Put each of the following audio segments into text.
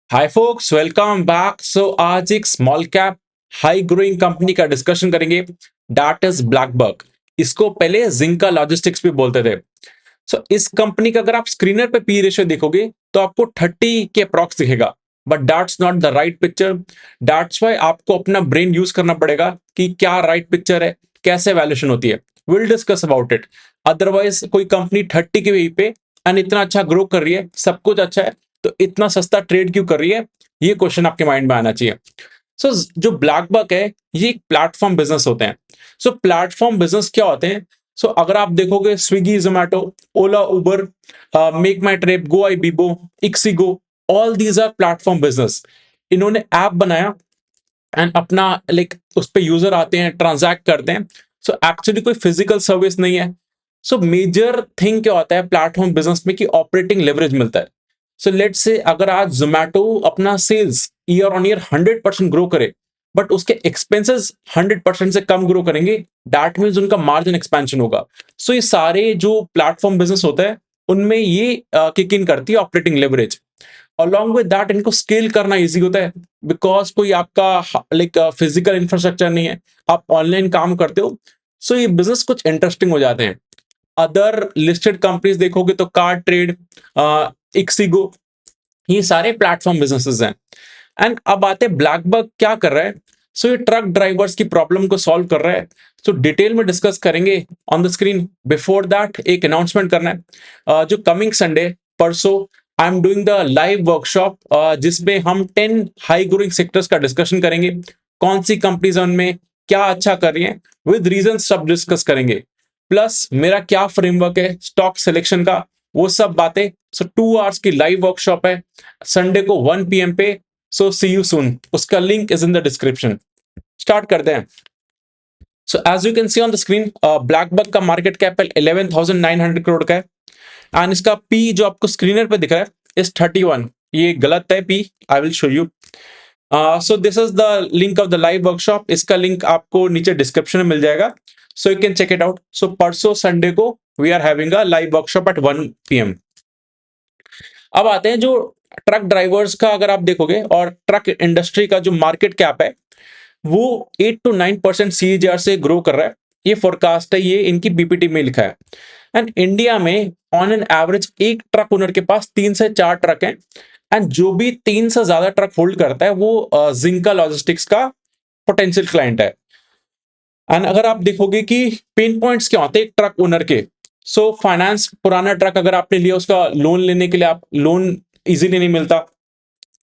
हाय focus, welcome back. सो आज एक small cap high growing company का डिस्कशन करेंगे। That is blackbuck. इसको पहले जिंका लॉजिस्टिक्स भी बोलते थे। सो इस कंपनी का अगर आप स्क्रीनर पे पी रेशियो देखोगे तो आपको 30 के अप्रॉक्स दिखेगा, but that's not the right picture. That's why आपको अपना ब्रेन यूज करना पड़ेगा कि क्या राइट पिक्चर है, कैसे वैल्यूएशन होती है। Will discuss about it. Otherwise कोई कंपनी 30 के वे पे एंड इतना अच्छा ग्रो कर रही है, सब कुछ अच्छा है, तो इतना सस्ता ट्रेड क्यों कर रही है, ये क्वेश्चन आपके माइंड में आना चाहिए। सो जो ब्लैकबक है, ये एक प्लेटफॉर्म बिजनेस होते हैं। सो प्लेटफॉर्म बिजनेस क्या होते हैं? सो अगर आप देखोगे Swiggy, Zomato, Ola, Uber, Make My Trip, Goibibo, ixigo, all these are platform business. इन्होंने ऐप बनाया एंड अपना लाइक उस पे यूजर आते हैं, ट्रांजैक्ट करते हैं। सो एक्चुअली कोई फिजिकल सर्विस नहीं है। सो मेजर थिंग क्या होता है प्लेटफॉर्म बिजनेस में कि ऑपरेटिंग लेवरेज मिलता है। सो लेट्स से अगर आज जोमैटो अपना sales year on year 100% grow करे, बट उसके एक्सपेंसेस 100% से कम ग्रो करेंगे, दैट मीन्स उनका मार्जिन एक्सपेंशन होगा। सो ये सारे जो प्लेटफॉर्म बिजनेस होता है उनमें ये किक इन करती है operating leverage. Along with that इनको स्केल करना इजी होता है, बिकॉज कोई आपका लाइक फिजिकल इंफ्रास्ट्रक्चर नहीं है, आप ऑनलाइन काम करते हो। सो ये बिजनेस कुछ इंटरेस्टिंग हो जाते हैं। अदर लिस्टेड कंपनीज देखोगे तो कार ट्रेड, इक्सिगो, ये सारे प्लेटफॉर्म बिजनेसेस हैं। एंड अब आते हैं ब्लैकबक क्या कर रहा है। सो ये ट्रक ड्राइवर्स की प्रॉब्लम को सॉल्व कर रहा है। सो डिटेल में डिस्कस करेंगे on the screen. Before that एक अनाउंसमेंट करना है। जो कमिंग संडे, परसों, I am doing the live workshop जिसमें हम 10 हाई ग्रोइंग सेक्टर्स का डिस्कशन करेंगे। कौन सी कंपनीज है उनमें, क्या अच्छा कर रही हैं, विद रीजन सब डिस्कस करेंगे। प्लस मेरा क्या फ्रेमवर्क है स्टॉक सिलेक्शन का, वो सब बातें। सो 2 आवर्स की लाइव वर्कशॉप है संडे को 1 PM पे। So see you soon. उसका link is in the description. Start करते हैं। So as you can see on the screen, BlackBuck का मार्केट कैपिटल 11,900 करोड़ का है। एंड इसका पी जो आपको स्क्रीनर पे दिख रहा है इज 31। ये गलत है पी, I will show you. So this is the link of the live workshop. इसका लिंक आपको नीचे डिस्क्रिप्शन में मिल जाएगा, so you can check it out. So परसों संडे को we are having a live workshop at 1 PM। अब आते हैं जो ट्रक ड्राइवर्स का, अगर आप देखोगे और ट्रक इंडस्ट्री का जो मार्केट कैप है वो 8 to 9% CAGR से ग्रो कर रहा है। ये फोरकास्ट है, ये इनकी बीपीटी में लिखा है। एंड इंडिया में ऑन एन एवरेज एक ट्रक ओनर के पास 3 से 4 ट्रक हैं। एंड जो भी 3 से ज्यादा ट्रक होल्ड करता है वो जिंका लॉजिस्टिक्स का पोटेंशियल क्लाइंट है। एंड अगर आप देखोगे कि पेन पॉइंट्स क्या होते हैं एक ट्रक ओनर के। सो फाइनेंस, पुराना ट्रक अगर आपने लिया उसका लोन लेने के लिए आप लोन इजीली नहीं मिलता,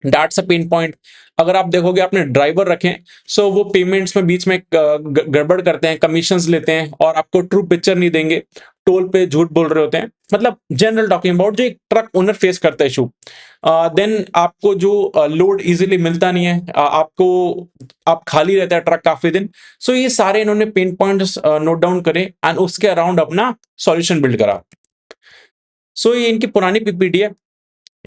दैट्स अ पेन पॉइंट। अगर आप देखोगे आपने ड्राइवर रखे, सो वो पेमेंट्स में बीच में गड़बड़ करते हैं, कमीशंस लेते हैं और आपको ट्रू पिक्चर नहीं देंगे, टोल पे झूठ बोल रहे होते हैं। मतलब जनरल टॉकिंग अबाउट जो एक ट्रक ओनर फेस करता है इशू। देन आपको जो लोड इजीली मिलता नहीं है, आपको आप खाली रहता है ट्रक काफी दिन। सो ये सारे इन्होंने पेन पॉइंट्स नोट डाउन करे एंड उसके अराउंड अपना सॉल्यूशन बिल्ड करा। सो ये इनकी पुरानी पीपीटी है।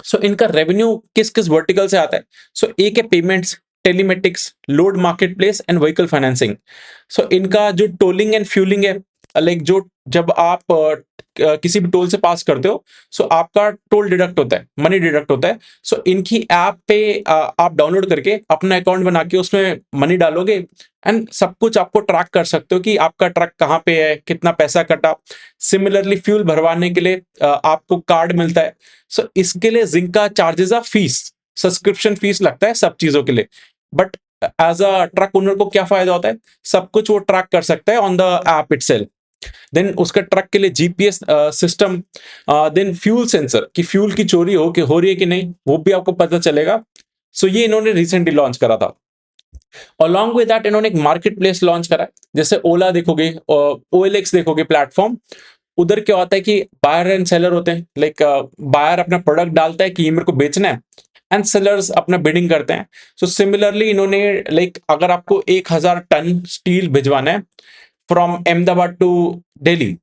सो इनका रेवेन्यू किस किस वर्टिकल से आता है? सो एक है payments, telematics, load market place and vehicle financing. So इनका जो टोलिंग एंड फ्यूलिंग है, लाइक जो जब आप किसी भी टोल से पास करते हो, सो आपका टोल डिडक्ट होता है, मनी डिडक्ट होता है। सो इनकी ऐप पे आप डाउनलोड करके अपना अकाउंट बना के उसमें मनी डालोगे एंड सब कुछ आपको ट्रैक कर सकते हो कि आपका ट्रक कहाँ पे है, कितना पैसा कटा। सिमिलरली फ्यूल भरवाने के लिए आपको कार्ड मिलता है। सो इसके लिए Zinka charges uh fees, subscription fees लगता है सब चीजों के लिए। But as a truck owner को क्या फायदा होता है? सब कुछ वो ट्रैक कर सकता है on the app itself. Then उसका ट्रक के लिए GPS system, then fuel sensor कि फ्यूल की चोरी हो रही है कि नहीं, वो भी आपको पता चलेगा। सो ये इन्होंने रिसेंटली लॉन्च करा था। अलॉन्ग विद दैट इन्होंने एक मार्केट प्लेस लॉन्च करा है। जैसे ओला देखोगे, OLX देखोगे प्लेटफॉर्म, उधर क्या होता है कि बायर एंड सेलर होते हैं। लाइक बायर अपना प्रोडक्ट डालता है कि ये मेरे को बेचना है एंड सेलर्स अपना बिडिंग करते हैं। सो सिमिलरली इन्होंने लाइक अगर आपको 1,000 टन स्टील भिजवाना है फ्रॉम अहमदाबाद टू दिल्ली,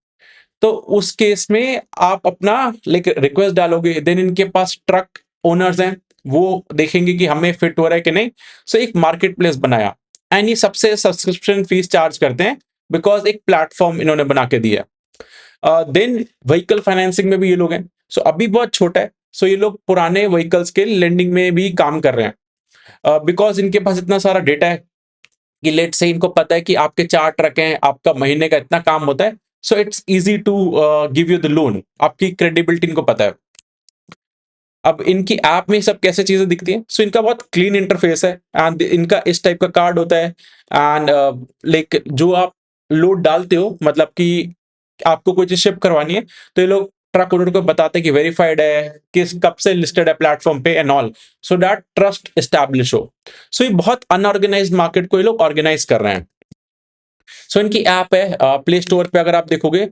तो उस केस में आप अपना लाइक रिक्वेस्ट डालोगे, देन इनके पास ट्रक ओनर्स हैं, वो देखेंगे कि हमें फिट हो रहा है कि नहीं। सो एक मार्केट प्लेस बनाया एंड ये सबसे सब्सक्रिप्शन फीस चार्ज करते हैं, बिकॉज एक प्लेटफॉर्म इन्होंने बना के दिया। देन व्हीकल फाइनेंसिंग में भी ये लोग हैं। सो अभी बहुत छोटा है, सो ये लोग पुराने व्हीकल्स के लेंडिंग में भी काम कर रहे हैं, बिकॉज इनके पास इतना सारा डेटा है कि लेट से इनको पता है कि आपके 4 ट्रक हैं, आपका महीने का इतना काम होता है, so it's easy to give you the loan. आपकी क्रेडिबिलिटी इनको पता है। अब इनकी ऐप में सब कैसे चीजें दिखती हैं, सो इनका बहुत क्लीन इंटरफेस है एंड इनका इस टाइप का कार्ड होता है एंड लाइक जो आप लोड डालते हो, मतलब कि आपको कोई चीज शिप करवानी है, तो ये लोग ट्रक ओनर को बताते हैं कि वेरीफाइड है, किस कब से लिस्टेड है प्लेटफॉर्म पे and all, so that trust establish हो। सो ये बहुत अनऑर्गेनाइज्ड मार्केट को ये लोग ऑर्गेनाइज कर रहे हैं। सो इनकी ऐप है प्ले स्टोर पे, अगर आप देखोगे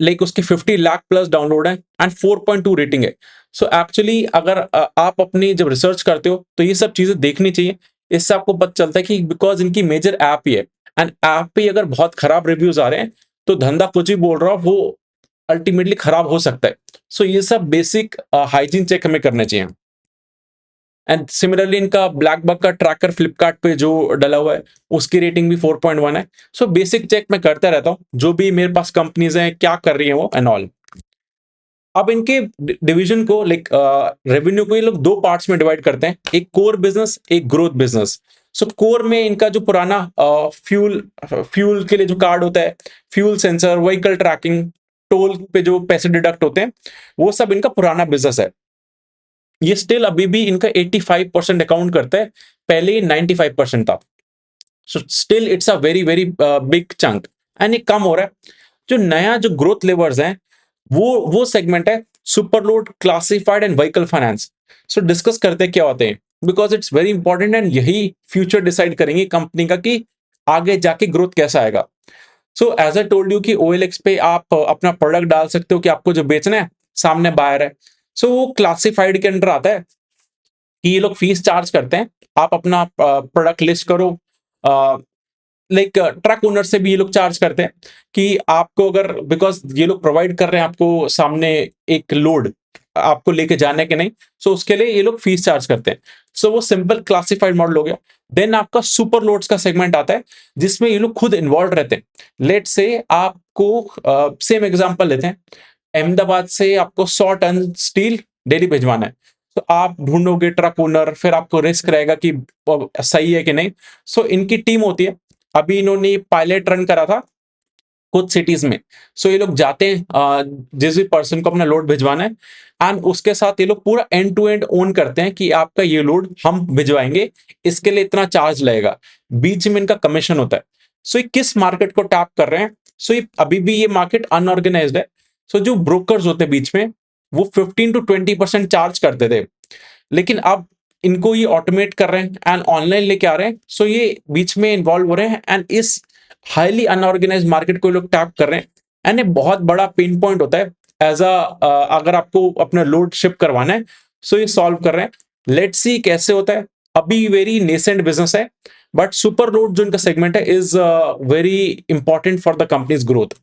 लाइक उसके 50 लाख प्लस डाउनलोड है एंड 4.2 रेटिंग है। सो एक्चुअली अगर आप अपनी जब रिसर्च करते हो तो ये सब चीजें देखनी चाहिए। इससे आपको पता चलता है कि बिकॉज इनकी मेजर ऐप ही है एंड ऐप पे अगर बहुत खराब रिव्यूज आ रहे हैं तो धंधा कुछ भी बोल रहा हो वो अल्टीमेटली खराब हो सकता है। सो ये सब बेसिक हाइजीन चेक हमें करने चाहिए। एंड सिमिलरली इनका ब्लैक बक का ट्रैकर फ्लिपकार्ट पे जो डला हुआ है उसकी रेटिंग भी 4.1 है। सो बेसिक चेक मैं करता रहता हूँ जो भी मेरे पास कंपनीज हैं क्या कर रही हैं वो एंड ऑल। अब इनके डिवीजन को लाइक रेवेन्यू को ये लोग दो पार्ट्स में डिवाइड करते हैं, एक कोर बिजनेस, एक ग्रोथ बिजनेस। सो कोर में इनका जो पुराना फ्यूल फ्यूल के लिए जो कार्ड होता है, fuel sensor, vehicle tracking, toll पे जो पैसे डिडक्ट होते हैं, वो सब इनका पुराना बिजनेस है। ये स्टिल अभी भी इनका 85% अकाउंट करता है, पहले ये 95% था। So still it's a very very big chunk and ये कम हो रहा है। जो नया जो ग्रोथ लेवर्स हैं वो सेगमेंट है superload, classified and vehicle finance. So discuss करते क्या होते हैं, because it's very important and यही फ्यूचर डिसाइड करेंगे कंपनी का कि आगे जाके ग्रोथ कैसा आएगा। So as I told you कि OLX पे आप अपना प्रोडक्ट डाल सकते हो कि आपको जो बेचना है, सामने बायर है। सो वो क्लासिफाइड के अंडर आता है कि ये लोग फीस चार्ज करते हैं। आप अपना प्रोडक्ट लिस्ट करो, लाइक ट्रक ओनर से भी ये लोग चार्ज करते हैं कि आपको अगर, बिकॉज ये लोग प्रोवाइड कर रहे हैं आपको सामने एक लोड आपको लेके जाने के नहीं, सो उसके लिए ये लोग फीस चार्ज करते हैं। सो वो सिंपल क्लासिफाइड मॉडल हो गया। देन आपका सुपर लोड्स का सेगमेंट आता है जिसमें ये लोग खुद इन्वॉल्व रहते हैं। लेट से आपको सेम एग्जांपल लेते हैं, अहमदाबाद से आपको 100 टन स्टील डेली भिजवाना है, तो आप ढूंढोगे ट्रक ओनर, फिर आपको रिस्क रहेगा कि सही है कि नहीं। सो इनकी टीम होती है। अभी इन्होंने पायलट रन करा था कुछ सिटीज में। सो ये लोग जाते हैं जिस भी पर्सन को अपना लोड भिजवाना है एंड उसके साथ ये लोग पूरा एंड टू एंड ओन करते हैं कि आपका ये लोड हम भिजवाएंगे, इसके लिए इतना चार्ज लगेगा, बीच में इनका कमीशन होता है। सो ये किस मार्केट को टैप कर रहे हैं, सो ये अभी भी ये मार्केट अनऑर्गेनाइज्ड है। सो जो ब्रोकर्स होते हैं बीच में, वो 15 to 20% चार्ज करते थे, लेकिन अब इनको ये ऑटोमेट कर रहे हैं एंड ऑनलाइन लेके आ रहे हैं। सो ये बीच में इन्वॉल्व हो रहे हैं एंड इस हाईली अनऑर्गेनाइज्ड मार्केट को ये लोग टैप कर रहे हैं एंड ये बहुत बड़ा पेन पॉइंट होता है एज अगर आपको अपना लोड शिप करवाना है। सो ये सॉल्व कर रहे हैं। लेट्स सी कैसे होता है। अभी वेरी नेसेंट बिजनेस है, बट सुपर लोड जो इनका सेगमेंट है is very important for the company's growth.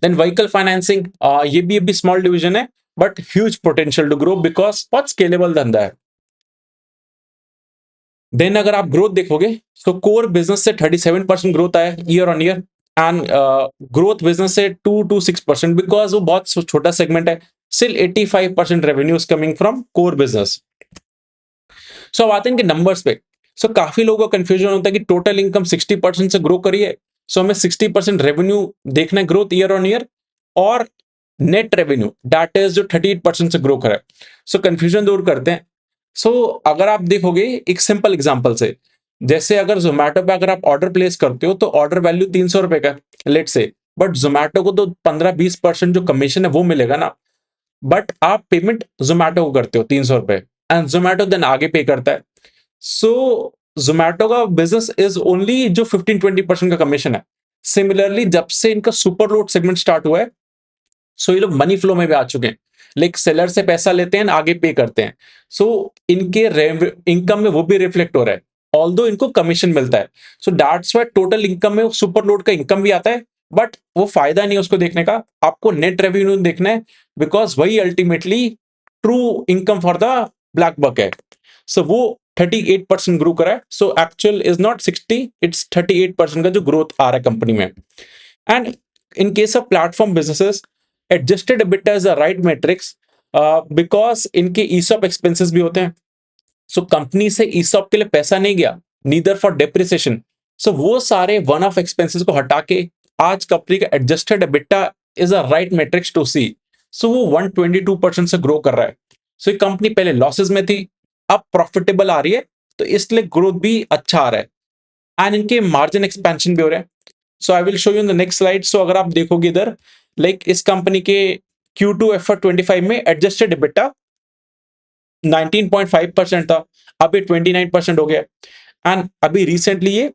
Then vehicle financing, ये भी अभी स्मॉल डिवीजन है but huge potential to grow because बहुत स्केलेबल धंधा है। देन अगर आप ग्रोथ देखोगे तो कोर बिजनेस से 37% ग्रोथ आया year on year and growth business से 2 to 6% बिकॉज वो बहुत छोटा सेगमेंट है। Still 85% revenue is coming from core business. So अब आते हैं इनके नंबर्स पे। सो काफी लोगों को कंफ्यूजन होता है कि टोटल इनकम 60% से ग्रो करी है, सो हमें 60% रेवेन्यू देखना है ग्रोथ ईयर ऑन ईयर, और नेट रेवेन्यू दैट इज जो 38% से ग्रो करा है। सो कंफ्यूजन दूर करते हैं। सो अगर आप देखोगे एक सिंपल एग्जांपल से, जैसे अगर जोमेटो पे अगर आप ऑर्डर प्लेस करते हो तो ऑर्डर वैल्यू 300 रुपए का लेट से, बट जोमेटो को तो 15-20% जो कमीशन है वो मिलेगा ना, बट आप पेमेंट जोमेटो को करते हो 300 रुपए एंड जोमेटो देन आगे पे करता है। सो जोमेटो का बिजनेस इज ओनली जो 15-20% का कमीशन है। सिमिलरली जब से इनका सुपर लोड सेगमेंट स्टार्ट हुआ है, सो ये लोग मनी फ्लो में भी आ चुके हैं, लाइक सेलर से पैसा लेते हैं आगे पे करते हैं। सो इनके इनकम में वो भी रिफ्लेक्ट हो रहा है, ऑल्दो इनको कमीशन मिलता है। So that's why total income में सुपर लोड का इनकम भी आता है, बट वो फायदा नहीं है उसको देखने का, आपको नेट रेवेन्यू देखना है, बिकॉज वही ultimately true income for the Black Buck है। सो वो 38% ग्रो करा है। So actual is not 60, it's 38% का जो ग्रोथ आ रहा है कंपनी में। And in case of platform businesses, adjusted EBITDA is the right metrics because इनके ईसॉप एक्सपेंसेस भी होते हैं। सो कंपनी से ईसॉप के लिए पैसा नहीं गया, नीदर फॉर डेप्रिसिएशन। सो वो सारे वन ऑफ एक्सपेंसेस को हटा के आज कंपनी का adjusted EBITDA is a right metrics to see. So वो 122% से ग्रो कर रहा है। सो ये कंपनी पहले लॉसेस में थी, अब प्रॉफिटेबल आ रही है, तो इसलिए ग्रोथ भी अच्छा आ रहा है एंड इनके मार्जिन एक्सपेंशन भी हो रहे हैं। So I will show you in the next slide. So अगर आप देखोगे इधर, लाइक इस कंपनी के Q2 FY25 में एडजस्टेड एबिटा 19.5% था, अभी 29% हो गया एंड अभी रिसेंटली ये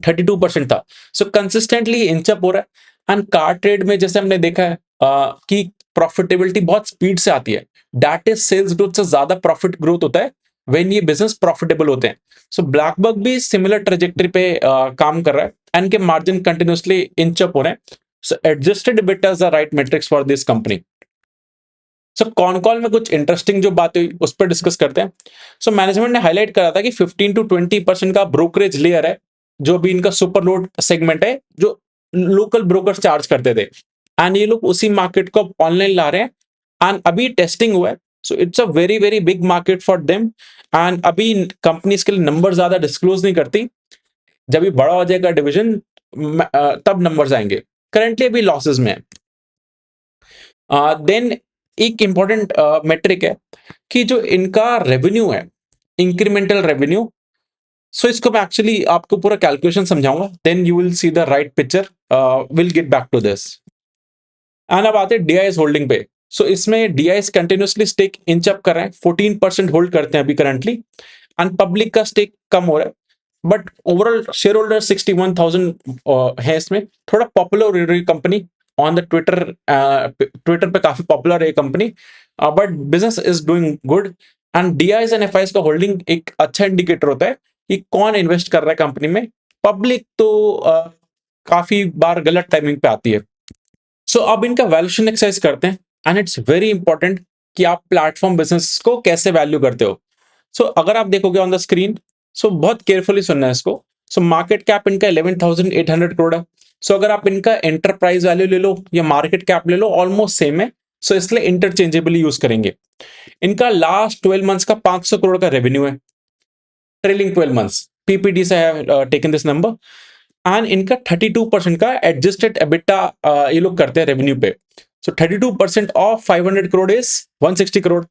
32% था। सो कंसिस्टेंटली इंचअप हो रहा है एंड कार ट्रेड में जैसे हमने देखा है कि प्रॉफिटेबिलिटी बहुत स्पीड से आती है। दैट इज सेल्स ग्रोथ से ज्यादा प्रॉफिट ग्रोथ होता है व्हेन ये बिजनेस प्रॉफिटेबल होते हैं। सो ब्लैकबक भी सिमिलर ट्रेजेक्टरी पे काम कर रहा है एंड के मार्जिन कंटिन्यूसली इंचअप हो रहे हैं। So adjusted EBITDA is the right metrics for this company. So con call में कुछ इंटरेस्टिंग जो बातें हुई उस पर डिस्कस करते हैं। सो मैनेजमेंट ने हाईलाइट करा था कि 15 to 20% का ब्रोकरेज लेयर है, जो भी इनका सुपर लोड सेगमेंट है, जो लोकल ब्रोकर्स चार्ज करते थे एंड ये लोग उसी मार्केट को ऑनलाइन ला रहे हैं एंड अभी टेस्टिंग हुआ है। So it's a very very big market for them and अभी कंपनीज के लिए नंबर ज्यादा डिस्क्लोज नहीं करती। जब ये बड़ा हो जाएगा डिवीजन तब नंबर्स आएंगे। करंटली अभी लॉसेस में है। देन एक इंपॉर्टेंट मेट्रिक है कि जो इनका रेवेन्यू है, इंक्रीमेंटल रेवेन्यू। सो इसको मैं एक्चुअली आपको पूरा कैलकुलेशन समझाऊंगा, then you will see the right picture. Will get back to this and अब आते हैं डीआईएस होल्डिंग पे। सो इसमें DIS continuously stake inch up कर रहे हैं, 14% होल्ड करते हैं अभी करंटली एंड पब्लिक का स्टेक कम हो रहा है, बट ओवरऑल शेयर होल्डर 61,000 है इसमें। थोड़ा पॉपुलर हो रही company on the Twitter, Twitter पे काफी पॉपुलर है ये company, but business is doing good and DIIs and FIS का होल्डिंग एक अच्छा इंडिकेटर होता है कि कौन इन्वेस्ट कर रहा है कंपनी में। पब्लिक तो काफी बार गलत टाइमिंग पे आती है। सो अब इनका वैल्यूएशन एक्सरसाइज करते हैं एंड इट्स वेरी इंपॉर्टेंट कि आप प्लेटफॉर्म बिजनेस को कैसे वैल्यू करते हो। सो अगर आप देखोगे ऑन द स्क्रीन, सो बहुत केयरफुली सुनना है इसको। सो मार्केट कैप इनका 11,800 करोड़ है। सो अगर आप इनका एंटरप्राइज वैल्यू ले लो या मार्केट कैप ले लो, ऑलमोस्ट सेम है। सो इसलिए इंटरचेंजेबली यूज करेंगे। इनका लास्ट 12 मंथ्स का 500 करोड़ का रेवेन्यू है, ट्रेलिंग 12 मंथ्स पीपीटी से टेकन दिस नंबर एंड इनका 32% का एडजस्टेड एबिटा ये लोग करते हैं रेवेन्यू पे। So 32% of 500 crore is 160 crore.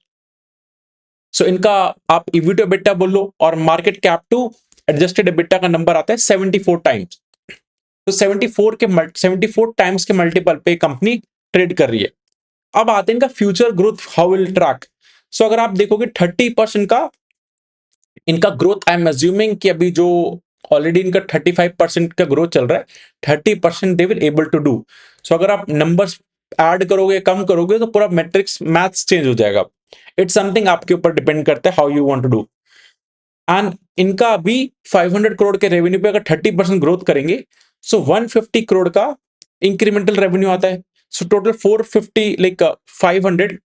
So इनका आप ईवी टू एबिटा बोल लो और market cap to adjusted EBITDA का नंबर आता है 74 टाइम्स। तो 74 टाइम्स के मल्टीपल पे कंपनी ट्रेड कर रही है। अब आते हैं इनका future growth how will track. So अगर आप देखोगे 30% का इनका ग्रोथ, आई एम अज्यूमिंग कि अभी जो ऑलरेडी इनका 35% का ग्रोथ चल रहा है, 30% they will able to do. So अगर आप नंबर्स ऐड करोगे कम करोगे तो पूरा मैट्रिक्स मैथ्स चेंज हो जाएगा। इट्स समथिंग आपके ऊपर डिपेंड करता है how you want to do and इनका अभी 500 करोड़ के रेवेन्यू पे अगर 30% ग्रोथ करेंगे, सो 150 करोड़ का इंक्रीमेंटल रेवेन्यू आता है। So total 450, like 500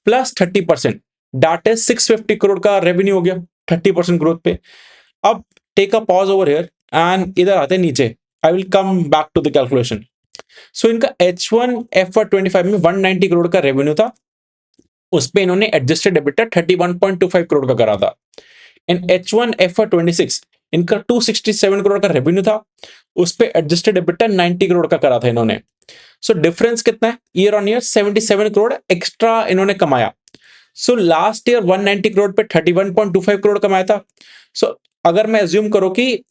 plus 30%, that is 650 crore का रेवेन्यू हो गया 30% ग्रोथ पे। अब take a pause over here and इधर आते हैं नीचे। I will come back to the calculation. So इनका H1 FY25 में 190 करोड़ का रेवेन्यू था, उस पे इन्होंने एडजस्टेड एबिटा 31.25 करोड़ का करा था। इन H1 FY26 इनका 267 करोड़ का रेवेन्यू था, उस पे एडजस्टेड एबिटा 90 करोड़ का करा था इन्होंने। सो डिफरेंस कितना है, year on year 77 crore extra इन्होंने कमाया। सो लास्ट ईयर 190 करोड़ पे 31.25 करोड़ कमाया था। सो अगर मैं अज्यूम करो कि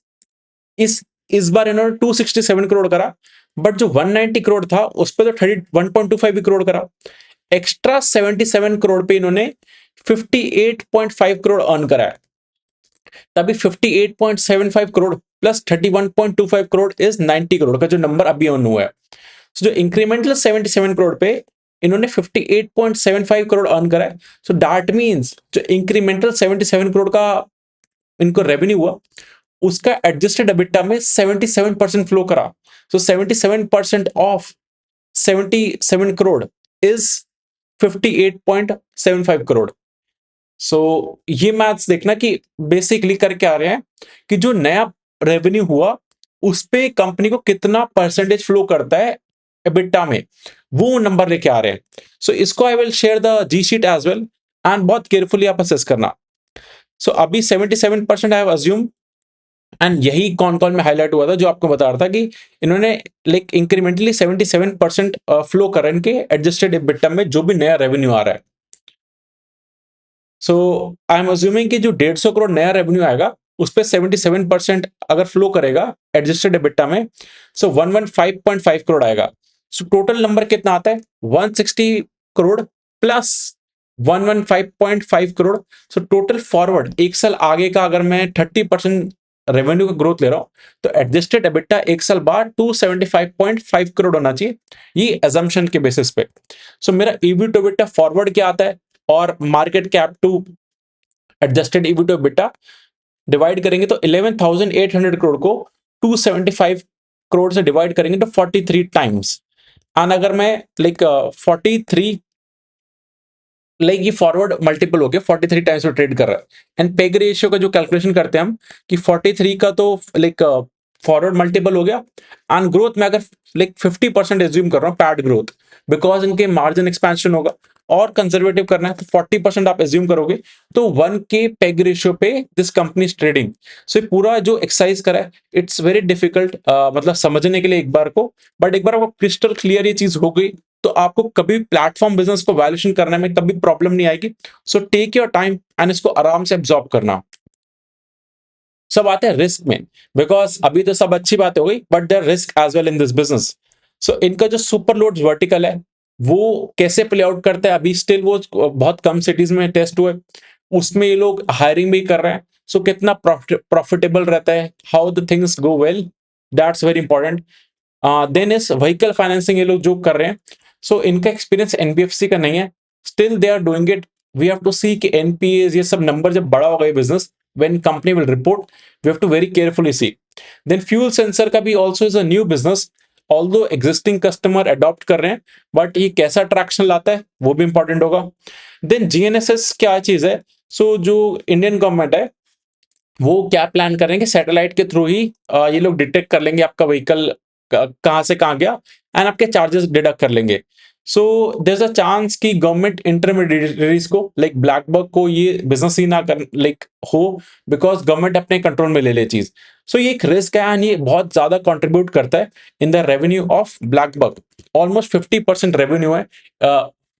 इस बार इन्होंने 267 करोड़ करा, बट जो 190 करोड़ था उस पे तो 31.25 करोड़ करा, एक्स्ट्रा 77 करोड़ पे इन्होंने 58.5 करोड़ अर्न करा है। तभी 58.75 करोड़ प्लस 31.25 करोड़ इज 90 करोड़ का जो नंबर अभी अर्न हुआ है। जो इंक्रीमेंटल 77 करोड़ पे इन्होंने 58.75 करोड़ अर्न करा है। सो दैट मींस जो इंक्रीमेंटल 77 करोड़ का इनको रेवेन्यू हुआ, उसका एडजस्टेड एबिटा में 77% फ्लो करा। सो 77% ऑफ 77 करोड़ इज 58.75 करोड़। सो ये मैथ्स देखना कि बेसिकली करके आ रहे हैं कि जो नया रेवेन्यू हुआ उस पे कंपनी को कितना परसेंटेज फ्लो करता है EBITDA में वो नंबर लेके आ रहे हैं। सो इसको I will share the G sheet as well and बहुत केयरफुली आप असेस करना। सो अभी 77% आई हैव अज्यूम एंड यही कॉन कॉल में हाईलाइट हुआ था जो आपको बता रहा था कि इन्होंने लाइक इंक्रीमेंटली 77% फ्लो कर रहे हैं इनके एडजस्टेड EBITDA में जो भी नया रेवेन्यू आ रहा है। सो आई एम अज्यूमिंग कि जो 150 करोड़ नया रेवेन्यू आएगा उस पे 77% अगर फ्लो करेगा एडजस्टेड EBITDA में, सो 115.5 करोड़ आएगा। सो टोटल नंबर कितना आता है 160 crore plus 115.5 crore. So total forward एक साल आगे का अगर मैं 30% रेवेन्यू का ग्रोथ ले रहा हूं तो एडजस्टेड EBITDA एक साल बाद 275.5 करोड़ होना चाहिए, ये एजम्पशन के बेसिस पे। सो मेरा EV टू EBITDA फॉरवर्ड क्या आता है और market cap to adjusted EV to EBITDA divide करेंगे तो 11,800 करोड़ को 275 करोड़ से डिवाइड करेंगे तो 43 टाइम्स। एंड अगर मैं लाइक 43 लाइक ये फॉरवर्ड मल्टीपल हो गया 43 टाइम्स में ट्रेड कर रहा है। एंड पेग रेशियो का जो कैलकुलेशन करते हैं हम कि 43 का तो लाइक फॉरवर्ड मल्टीपल हो गया एंड ग्रोथ में अगर लाइक 50% एज्यूम कर रहा हूँ पैड ग्रोथ बिकॉज इनके मार्जिन एक्सपेंशन होगा और कंजर्वेटिव करना है तो 40% आप एज्यूम करोगे तो 1 के पेग रेशियो पे दिस कंपनी ट्रेडिंग। सो पूरा जो एक्सरसाइज करा है इट्स वेरी डिफिकल्ट मतलब समझने के लिए एक बार को, बट एक बार आपको क्रिस्टल क्लियर ये चीज हो गई तो आपको कभी प्लेटफॉर्म बिजनेस को वैल्यूएशन करने में कभी प्रॉब्लम नहीं आएगी। So take your time and इसको आराम से एब्जॉर्ब करना। सब आते हैं रिस्क में बिकॉज अभी तो सब अच्छी बात हो गई but there risk as well in this business. So इनका जो सुपर लोड्स वर्टिकल है वो कैसे प्ले आउट करता है अभी स्टिल वो बहुत कम सिटीज में टेस्ट हुए, उसमें ये लोग हायरिंग भी कर रहे हैं। सो कितना प्रॉफिटेबल रहता है, how the things go well, that's very important. Then इस व्हीकल फाइनेंसिंग ये लोग जो कर रहे हैं सो इनका एक्सपीरियंस एनबीएफसी का नहीं है, still they are doing it. We have to see कि एनपीएस ये सब नंबर जब बड़ा होगा ये business when company will report we have to very carefully see. Then fuel sensor का भी also is a new business, although existing customer adopt कर रहे हैं बट ये कैसा ट्रैक्शन लाता है वो भी इंपॉर्टेंट होगा। देन जीएनएसएस क्या चीज है, सो जो इंडियन गवर्नमेंट है वो क्या प्लान करेंगे सैटेलाइट के थ्रू ही ये लोग डिटेक्ट कर लेंगे आपका व्हीकल कहाँ से कहाँ गया एंड आपके चार्जेस डिडक्ट कर लेंगे। So there is a chance कि गवर्नमेंट इंटरमीडिएटरीज को लाइक ब्लैक बक को ये बिजनेस ही ना कर लाइक हो बिकॉज गवर्नमेंट अपने कंट्रोल में ले ले चीज। सो ये एक रिस्क है एंड ये बहुत ज्यादा कंट्रीब्यूट करता है in the revenue of Black Buck. Almost 50% revenue है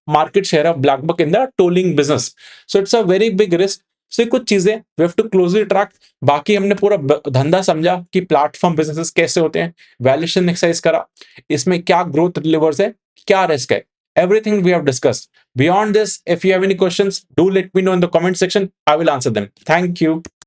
market share of Black Buck in the tolling business. So it's a very big risk. So कुछ चीजें we have to closely track. बाकी हमने पूरा धंधा समझा कि प्लेटफॉर्म बिजनेसेस कैसे होते हैं, वैल्यूएशन एक्सरसाइज करा, इसमें क्या ग्रोथ लिवर्स है, क्या रिस्क है, everything we have discussed. Beyond this, if you have any questions, do let me know in the comment section. I will answer them. Thank you.